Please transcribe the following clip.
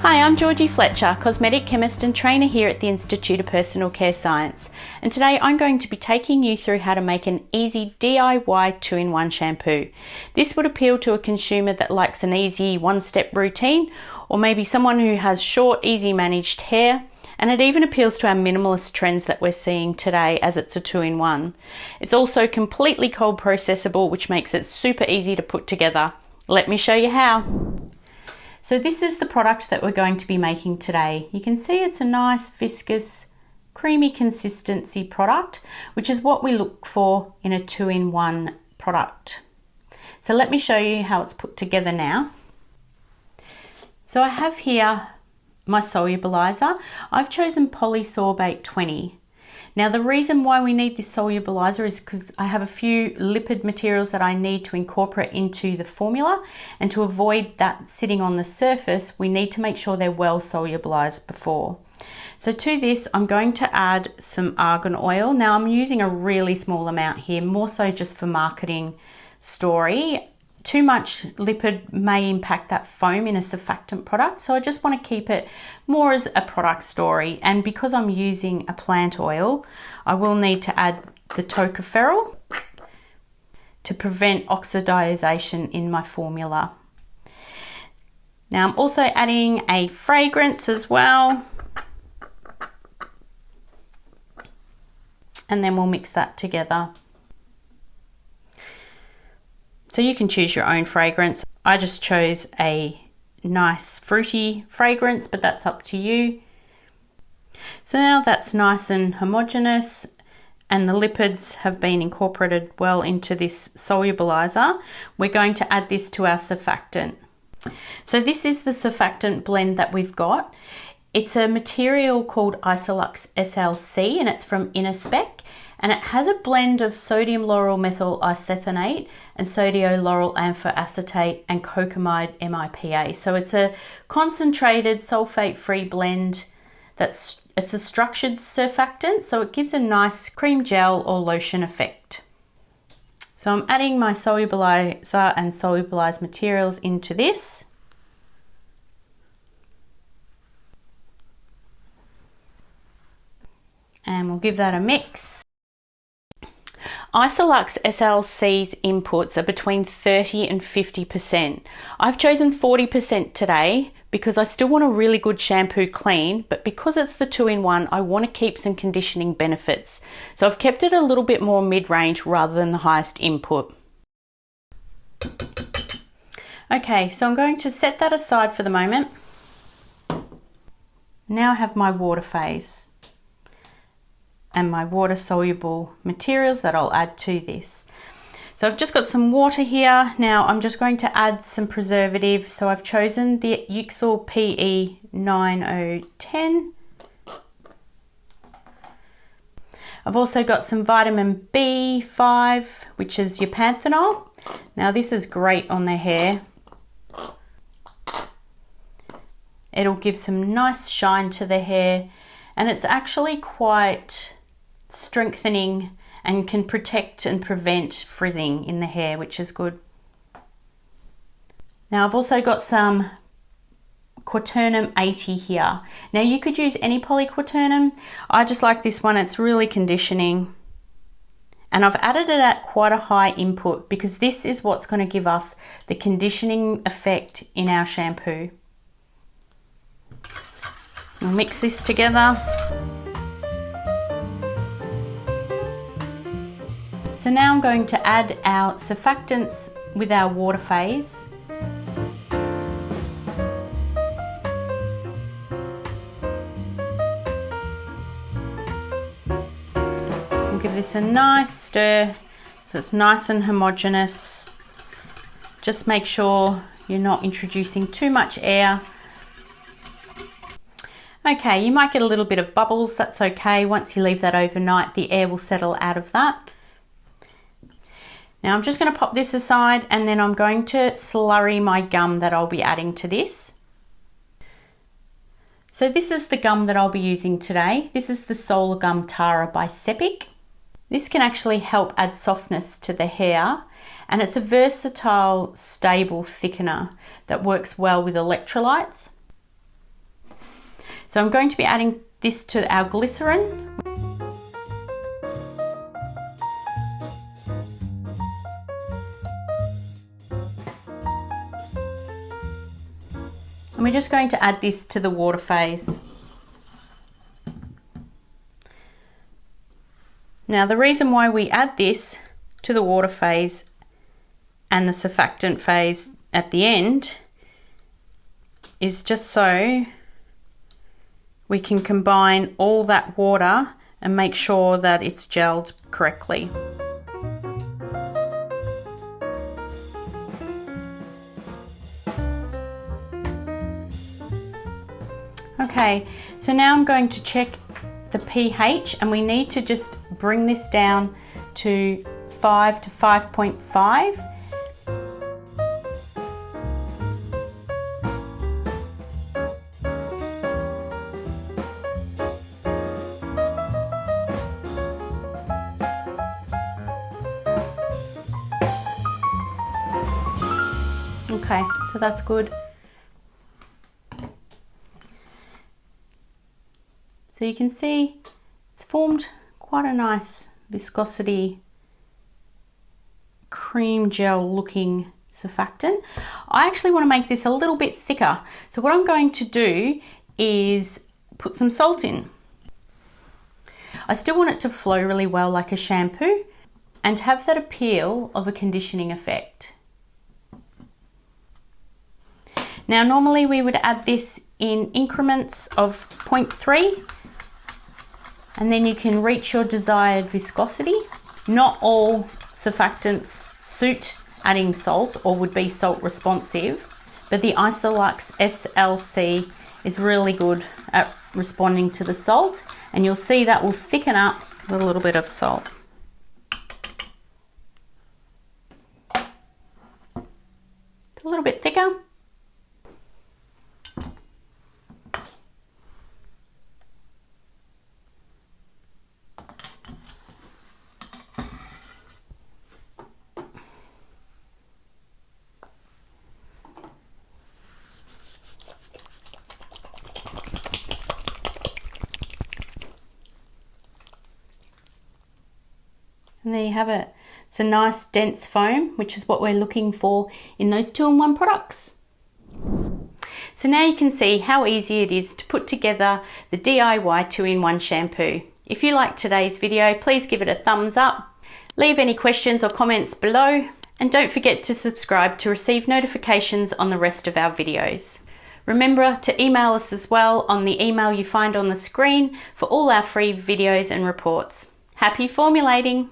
Hi, I'm Georgie Fletcher, Cosmetic Chemist and Trainer here at the Institute of Personal Care Science. And today I'm going to be taking you through how to make an easy DIY 2-in-1 shampoo. This would appeal to a consumer that likes an easy one-step routine, or maybe someone who has short, easy managed hair. And it even appeals to our minimalist trends that we're seeing today, as it's a 2-in-1. It's also completely cold processable, which makes it super easy to put together. Let me show you how. So this is the product that we're going to be making today. You can see it's a nice, viscous, creamy consistency product, which is what we look for in a 2-in-1 product. So let me show you how it's put together now. So I have here my solubilizer. I've chosen polysorbate 20. Now the reason why we need this solubilizer is because I have a few lipid materials that I need to incorporate into the formula, and to avoid that sitting on the surface, we need to make sure they're well solubilized before. So to this, I'm going to add some argan oil. Now I'm using a really small amount here, more so just for marketing story. Too much lipid may impact that foam in a surfactant product, so I just want to keep it more as a product story. And because I'm using a plant oil, I will need to add the tocopherol to prevent oxidization in my formula. Now I'm also adding a fragrance as well, and then we'll mix that together. So you can choose your own fragrance. I just chose a nice fruity fragrance, but that's up to you. So now that's nice and homogeneous, and the lipids have been incorporated well into this solubilizer. We're going to add this to our surfactant. So this is the surfactant blend that we've got. It's a material called Isolux SLC, and it's from Innerspec. And it has a blend of sodium lauryl methyl isethionate and sodium lauryl amphoacetate and cocamide MIPA. So it's a concentrated sulfate-free blend. It's a structured surfactant, so it gives a nice cream gel or lotion effect. So I'm adding my solubilizer and solubilized materials into this. And we'll give that a mix. Isolux SLC's inputs are between 30 and 50%. I've chosen 40% today because I still want a really good shampoo clean, but because it's the 2-in-1, I want to keep some conditioning benefits. So I've kept it a little bit more mid-range rather than the highest input. Okay, so I'm going to set that aside for the moment. Now I have my water phase and my water soluble materials that I'll add to this. So I've just got some water here. Now I'm just going to add some preservative. So I've chosen the Euxil PE 9010. I've also got some vitamin B5, which is your panthenol. Now this is great on the hair. It'll give some nice shine to the hair, and it's actually quite strengthening and can protect and prevent frizzing in the hair, which is good. Now I've also got some quaternum 80 here. Now you could use any polyquaternum. I just like this one, it's really conditioning. And I've added it at quite a high input because this is what's going to give us the conditioning effect in our shampoo. We'll mix this together. So now I'm going to add our surfactants with our water phase. We'll give this a nice stir so it's nice and homogeneous. Just make sure you're not introducing too much air. Okay, you might get a little bit of bubbles, that's okay. Once you leave that overnight, the air will settle out of that. Now I'm just going to pop this aside, and then I'm going to slurry my gum that I'll be adding to this. So this is the gum that I'll be using today. This is the Solar Gum Tara by Seppic. This can actually help add softness to the hair, and it's a versatile, stable thickener that works well with electrolytes. So I'm going to be adding this to our glycerin. And we're just going to add this to the water phase. Now the reason why we add this to the water phase and the surfactant phase at the end is just so we can combine all that water and make sure that it's gelled correctly. Okay, so now I'm going to check the pH, and we need to just bring this down to 5 to 5.5. Okay, so that's good. So you can see it's formed quite a nice viscosity cream gel looking surfactant. I actually want to make this a little bit thicker. So what I'm going to do is put some salt in. I still want it to flow really well like a shampoo and have that appeal of a conditioning effect. Now normally we would add this in increments of 0.3, and then you can reach your desired viscosity. Not all surfactants suit adding salt or would be salt responsive, but the Isolux SLC is really good at responding to the salt, and you'll see that will thicken up with a little bit of salt. It's a little bit thicker. And there you have it. It's a nice dense foam, which is what we're looking for in those 2-in-1 products. So now you can see how easy it is to put together the DIY 2-in-1 shampoo. If you liked today's video, please give it a thumbs up. Leave any questions or comments below, and don't forget to subscribe to receive notifications on the rest of our videos. Remember to email us as well on the email you find on the screen for all our free videos and reports. Happy formulating!